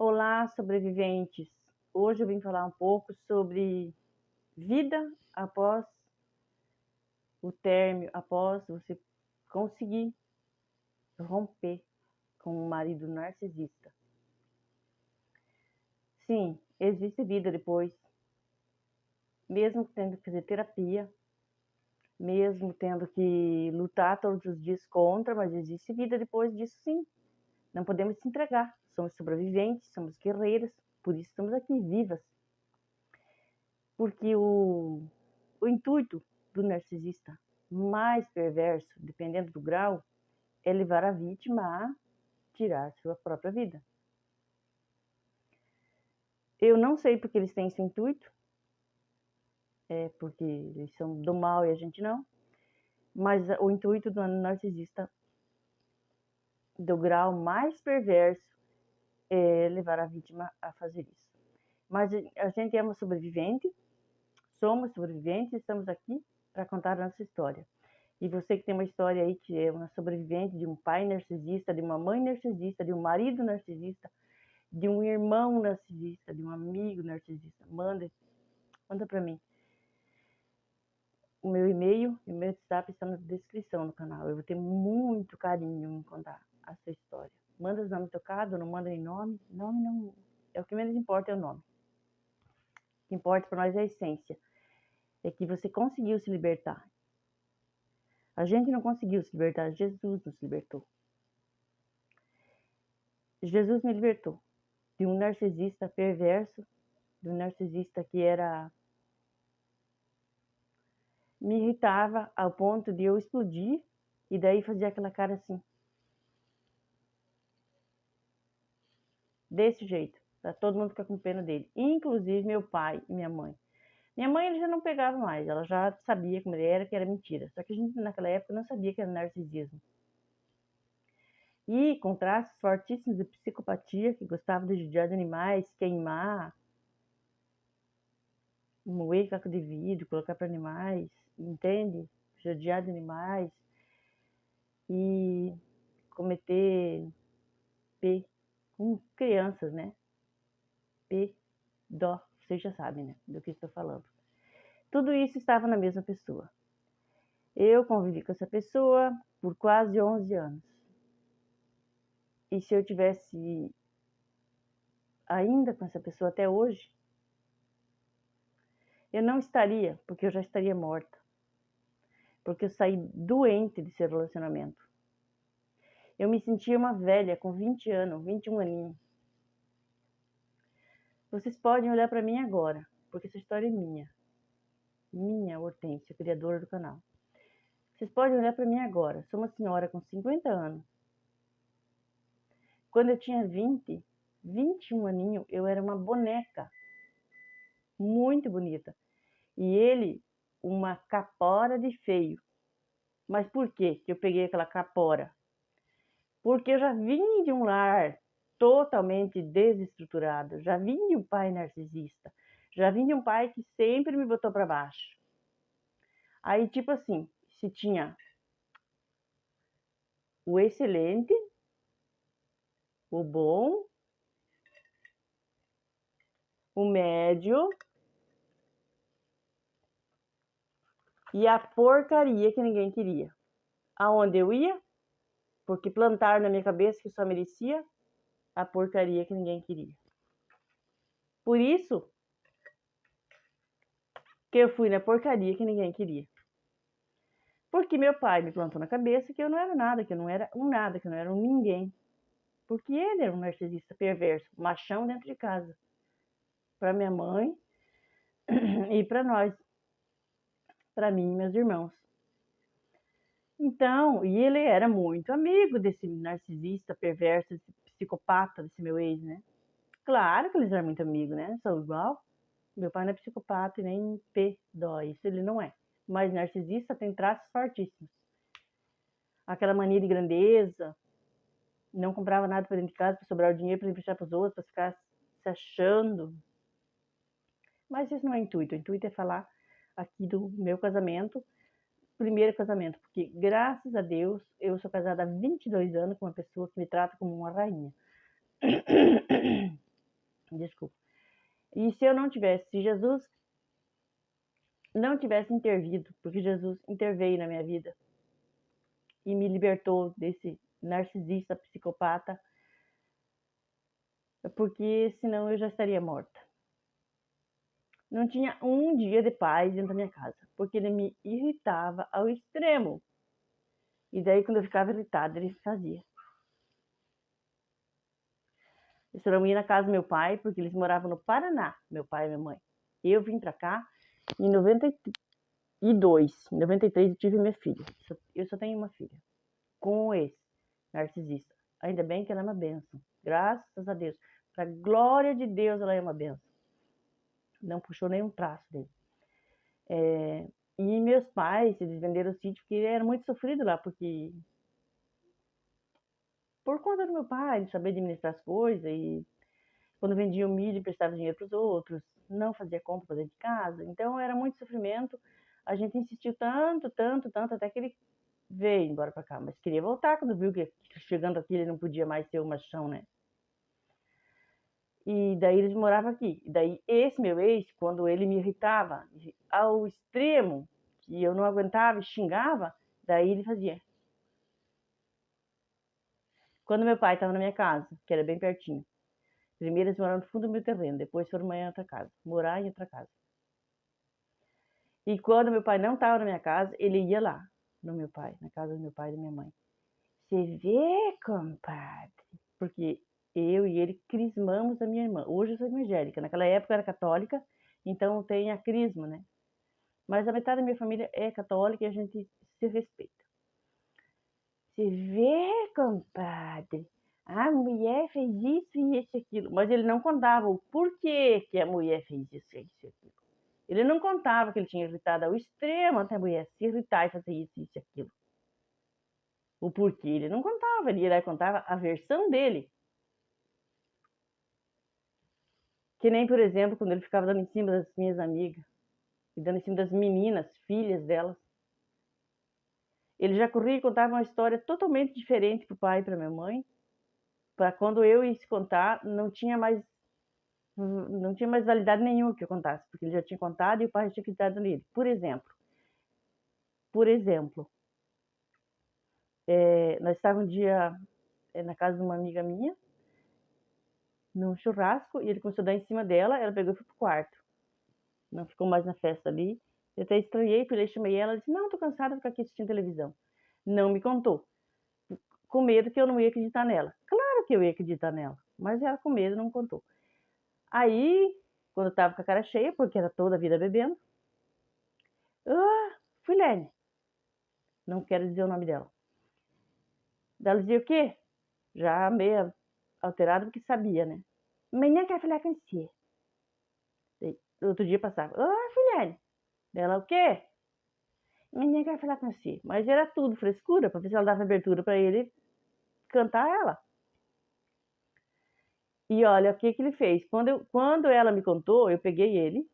Olá, sobreviventes! Hoje eu vim falar um pouco sobre vida após o término, após você conseguir romper com um marido narcisista. Sim, existe vida depois, mesmo tendo que fazer terapia, mesmo tendo que lutar todos os dias contra, mas existe vida depois disso sim. Não podemos se entregar, somos sobreviventes, somos guerreiras, por isso estamos aqui vivas. Porque o intuito do narcisista mais perverso, dependendo do grau, é levar a vítima a tirar sua própria vida. Eu não sei porque eles têm esse intuito, porque eles são do mal e a gente não, mas o intuito do narcisista do grau mais perverso é levar a vítima a fazer isso. Mas a gente é uma sobrevivente, somos sobreviventes, estamos aqui para contar a nossa história. E você que tem uma história aí que é uma sobrevivente de um pai narcisista, de uma mãe narcisista, de um marido narcisista, de um irmão narcisista, de um amigo narcisista, manda para mim. O meu e-mail e o meu WhatsApp estão na descrição do canal. Eu vou ter muito carinho em contar a sua história. Manda os nomes tocados, não manda nem nome. Nome não. É o que menos importa, é o nome. O que importa para nós é a essência. É que você conseguiu se libertar. A gente não conseguiu se libertar, Jesus nos libertou. Jesus me libertou de um narcisista perverso, de um narcisista que me irritava ao ponto de eu explodir e daí fazer aquela cara assim. Desse jeito, pra todo mundo ficar com pena dele, inclusive meu pai e minha mãe. Minha mãe ele já não pegava mais, ela já sabia como ele era, que era mentira. Só que a gente naquela época não sabia que era narcisismo. E com traços fortíssimos de psicopatia, que gostava de judiar de animais, queimar, moer caco de vidro, colocar para animais, entende? Judiar de animais e cometer com crianças, né? Dó, vocês já sabem, né? Do que estou falando. Tudo isso estava na mesma pessoa. Eu convivi com essa pessoa por quase 11 anos. E se eu tivesse ainda com essa pessoa até hoje, eu não estaria, porque eu já estaria morta. Porque eu saí doente desse relacionamento. Eu me sentia uma velha com 20 anos, 21 aninhos. Vocês podem olhar para mim agora, porque essa história é minha. Minha, Hortência, criadora do canal. Vocês podem olhar para mim agora. Sou uma senhora com 50 anos. Quando eu tinha 21 aninhos, eu era uma boneca. Muito bonita. E ele, uma capora de feio. Mas por que eu peguei aquela capora? Porque eu já vim de um lar totalmente desestruturado. Já vim de um pai narcisista. Já vim de um pai que sempre me botou para baixo. Aí, tipo assim, se tinha o excelente, o bom, o médio e a porcaria que ninguém queria. Aonde eu ia? Porque plantaram na minha cabeça que eu só merecia a porcaria que ninguém queria. Por isso que eu fui na porcaria que ninguém queria. Porque meu pai me plantou na cabeça que eu não era nada, que eu não era um nada, que eu não era um ninguém. Porque ele era um narcisista perverso, machão dentro de casa. Para minha mãe e para nós. Para mim e meus irmãos. Então, e ele era muito amigo desse narcisista perverso, desse psicopata, desse meu ex, né? Claro que eles eram muito amigos, né? São igual. Meu pai não é psicopata e nem pedó, isso ele não é. Mas narcisista tem traços fortíssimos. Aquela mania de grandeza, não comprava nada para dentro de casa para sobrar o dinheiro para emprestar para os outros, para ficar se achando. Mas isso não é intuito. O intuito é falar aqui do meu casamento, primeiro casamento, porque graças a Deus eu sou casada há 22 anos com uma pessoa que me trata como uma rainha. Desculpa. E se eu não tivesse, se Jesus não tivesse intervido, porque Jesus interveio na minha vida e me libertou desse narcisista, psicopata, porque senão eu já estaria morta. Não tinha um dia de paz dentro da minha casa, porque ele me irritava ao extremo. E daí, quando eu ficava irritada, ele fazia. Eu só não ia na casa do meu pai, porque eles moravam no Paraná, meu pai e minha mãe. Eu vim pra cá em 92. Em 93 eu tive minha filha. Eu só tenho uma filha. Com esse narcisista. Ainda bem que ela é uma bênção. Graças a Deus. Pra glória de Deus, ela é uma bênção. Não puxou nenhum traço dele. E meus pais, eles venderam o sítio porque era muito sofrido lá, porque por conta do meu pai, ele sabia administrar as coisas e quando vendia o milho, emprestava dinheiro para os outros, não fazia compra para dentro de casa. Então era muito sofrimento. A gente insistiu tanto, tanto, tanto, até que ele veio embora para cá. Mas queria voltar quando viu que chegando aqui ele não podia mais ser o machão, né? E daí eles moravam aqui. E daí esse meu ex, quando ele me irritava ao extremo, que eu não aguentava e xingava, daí ele fazia. Quando meu pai estava na minha casa, que era bem pertinho, primeiro eles moraram no fundo do meu terreno, depois foram morar em outra casa, morar em outra casa. E quando meu pai não estava na minha casa, ele ia lá, no meu pai, na casa do meu pai e da minha mãe. Você vê, compadre? Porque eu e ele crismamos a minha irmã. Hoje eu sou evangélica, naquela época eu era católica, então tem a crisma, né? Mas a metade da minha família é católica e a gente se respeita. Você vê, compadre? A mulher fez isso e isso e aquilo. Mas ele não contava o porquê que a mulher fez isso e aquilo. Ele não contava que ele tinha irritado ao extremo até a mulher se irritar e fazer isso e aquilo. O porquê ele não contava. Ele ia lá e contava a versão dele. Que nem, por exemplo, quando ele ficava dando em cima das minhas amigas. E dando em cima das meninas, filhas delas. Ele já corria e contava uma história totalmente diferente pro pai e pra minha mãe. Para quando eu ia se contar, não tinha mais validade nenhuma que eu contasse, porque ele já tinha contado e o pai já tinha acreditado nele. Por exemplo, nós estávamos um dia na casa de uma amiga minha, num churrasco, e ele começou a dar em cima dela, ela pegou e foi pro quarto. Não ficou mais na festa ali. Eu até estranhei, fui lá e chamei ela, ela disse, não, tô cansada de ficar aqui assistindo televisão. Não me contou, com medo que eu não ia acreditar nela. Claro que eu ia acreditar nela, mas ela com medo não me contou. Aí, quando eu tava com a cara cheia, porque era toda a vida bebendo, Fulene, não quero dizer o nome dela. Ela dizia o quê? Já meio alterada, porque sabia, né? Menina quer falar com você. Outro dia passava, Fulene. Ela, o quê? Menina quer falar com você. Mas era tudo frescura, pra ver se ela dava abertura pra ele cantar ela. E olha o que ele fez. Quando ela me contou, eu peguei ele,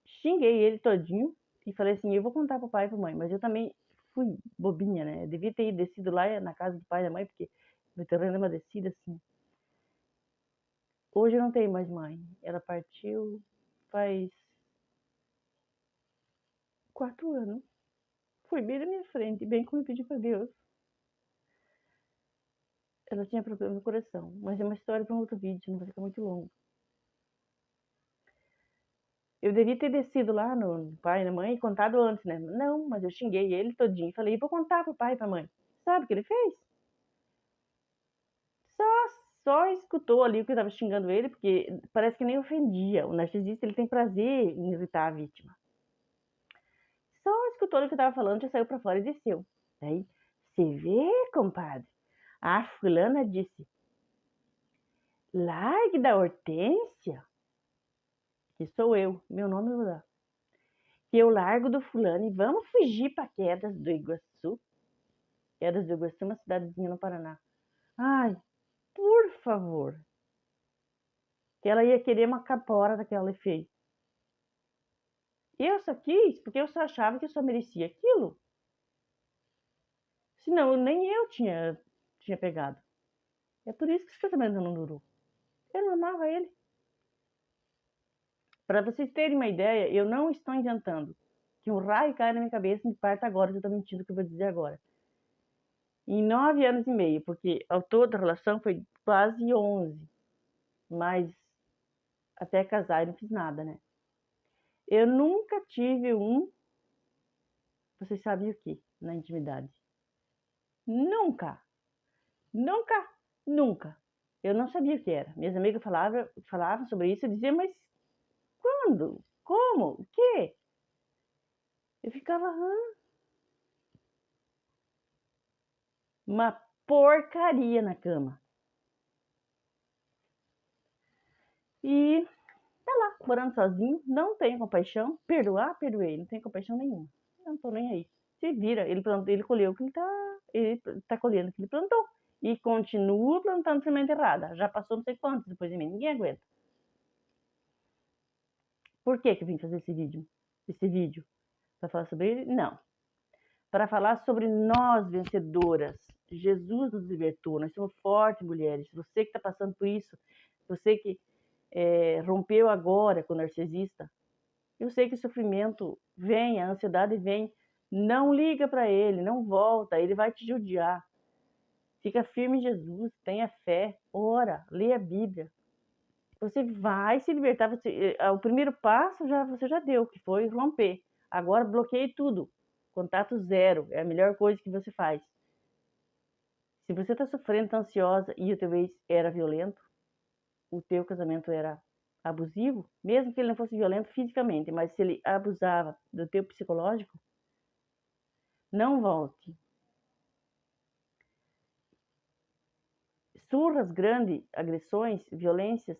xinguei ele todinho e falei assim, eu vou contar pro pai e pra mãe. Mas eu também fui bobinha, né? Eu devia ter descido lá na casa do pai e da mãe, porque meu terreno é uma descida assim. Hoje eu não tenho mais mãe. Ela partiu faz 4 anos. Foi bem na minha frente, bem como eu pedi pra Deus. Ela tinha problema no coração, mas é uma história para um outro vídeo, não vai ficar muito longo. Eu devia ter descido lá no pai e na mãe e contado antes, né? Não, mas eu xinguei ele todinho e falei, vou contar pro pai e pra mãe. Sabe o que ele fez? Só escutou ali o que eu tava xingando ele, porque parece que nem ofendia. O narcisista, ele tem prazer em irritar a vítima. Só escutou o que eu tava falando, já saiu pra fora e desceu. Daí, você vê, compadre? A fulana disse, largue da Hortência, que sou eu, meu nome eu vou dar. Que eu largo do fulano e vamos fugir para Quedas do Iguaçu. Quedas do Iguaçu é uma cidadezinha no Paraná. Ai, por favor. Que ela ia querer uma capora daquela fez. Eu só quis porque eu só achava que eu só merecia aquilo. Senão nem eu tinha pegado. É por isso que esse casamento não durou. Eu não amava ele. Para vocês terem uma ideia, eu não estou inventando. Que um raio cai na minha cabeça e me parta agora, que eu estou mentindo o que eu vou dizer agora. Em 9 anos e meio, porque ao todo a relação foi quase 11. Mas até casar eu não fiz nada, né? Eu nunca tive vocês sabem o que, na intimidade. Nunca, nunca, nunca. Eu não sabia o que era. Minhas amigas falavam sobre isso, eu dizia, mas quando? Como? O quê? Eu ficava, uma porcaria na cama. E tá lá, morando sozinho, não tenho compaixão. Perdoar, perdoei, não tenho compaixão nenhuma. Não tô nem aí. Se vira, ele colheu o que ele tá colhendo o que ele plantou. E continua plantando semente errada. Já passou não sei quantos depois de mim, ninguém aguenta. Por que eu vim fazer esse vídeo? Para falar sobre ele? Não. Para falar sobre nós vencedoras. Jesus nos libertou, nós somos fortes, mulheres. Você que está passando por isso, você que rompeu agora com o narcisista, eu sei que o sofrimento vem, a ansiedade vem. Não liga para ele, não volta, ele vai te judiar. Fica firme em Jesus, tenha fé, ora, lê a Bíblia. Você vai se libertar. O primeiro passo você já deu, que foi romper. Agora bloqueie tudo. Contato zero é a melhor coisa que você faz. Se você está sofrendo, está ansiosa e o teu ex era violento, o teu casamento era abusivo, mesmo que ele não fosse violento fisicamente, mas se ele abusava do teu psicológico, não volte. Surras grandes, agressões, violências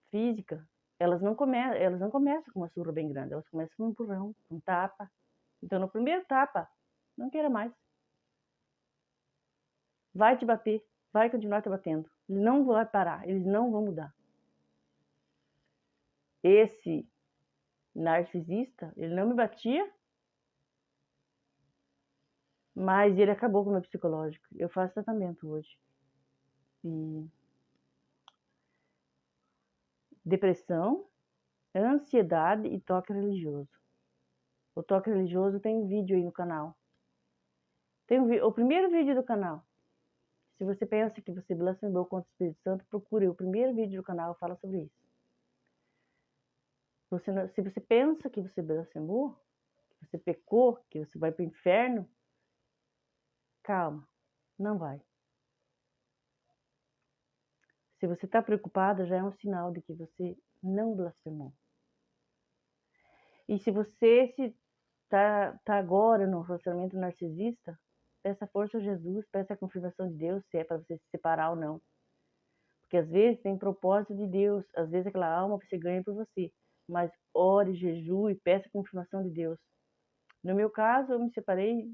físicas, elas não começam com uma surra bem grande, elas começam com um empurrão, um tapa. Então, no primeiro tapa, não queira mais. Vai te bater, vai continuar te batendo. Ele não vai parar, eles não vão mudar. Esse narcisista, ele não me batia, mas ele acabou com o meu psicológico. Eu faço tratamento hoje. E depressão, ansiedade e toque religioso. O toque religioso tem um vídeo aí no canal. O primeiro vídeo do canal. Se você pensa que você blasfemou contra o Espírito Santo, procure o primeiro vídeo do canal, fala sobre isso. Se você pensa que você blasfemou, que você pecou, que você vai para o inferno, calma, não vai. Se você está preocupada, já é um sinal de que você não blasfemou. E se você tá agora no relacionamento narcisista, peça força a Jesus, peça a confirmação de Deus se é para você se separar ou não. Porque às vezes tem propósito de Deus, às vezes aquela alma você ganha por você. Mas ore, jejue, peça a confirmação de Deus. No meu caso, eu me separei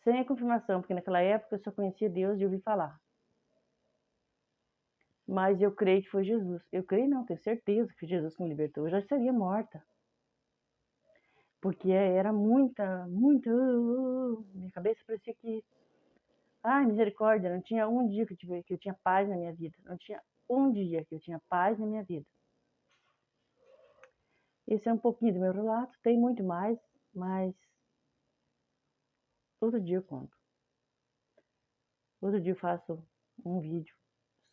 sem a confirmação, porque naquela época eu só conhecia Deus e ouvi falar. Mas eu creio que foi Jesus. Eu creio não, tenho certeza que foi Jesus que me libertou. Eu já estaria morta. Porque era muita. Minha cabeça parecia que... Ai, misericórdia, não tinha um dia que eu tinha paz na minha vida. Não tinha um dia que eu tinha paz na minha vida. Esse é um pouquinho do meu relato. Tem muito mais, mas todo dia eu conto. Outro dia eu faço um vídeo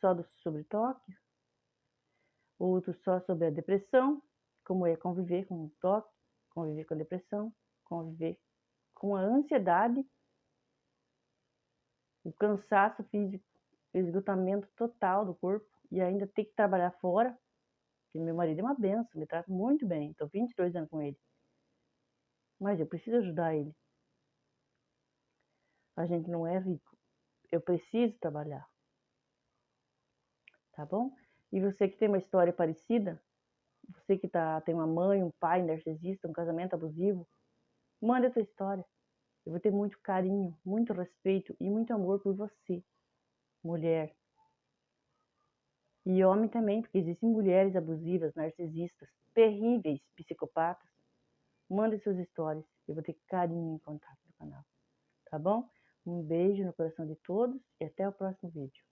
só sobre toque, outro só sobre a depressão, como é conviver com o toque, conviver com a depressão, conviver com a ansiedade, o cansaço físico, o esgotamento total do corpo e ainda ter que trabalhar fora, porque meu marido é uma benção, me trata muito bem, estou 22 anos com ele, mas eu preciso ajudar ele. A gente não é rico, eu preciso trabalhar, tá bom? E você que tem uma história parecida, você que tem uma mãe, um pai narcisista, um casamento abusivo, manda a tua história. Eu vou ter muito carinho, muito respeito e muito amor por você, mulher. E homem também, porque existem mulheres abusivas, narcisistas, terríveis, psicopatas. Manda suas histórias. Eu vou ter carinho em contato no canal. Tá bom? Um beijo no coração de todos e até o próximo vídeo.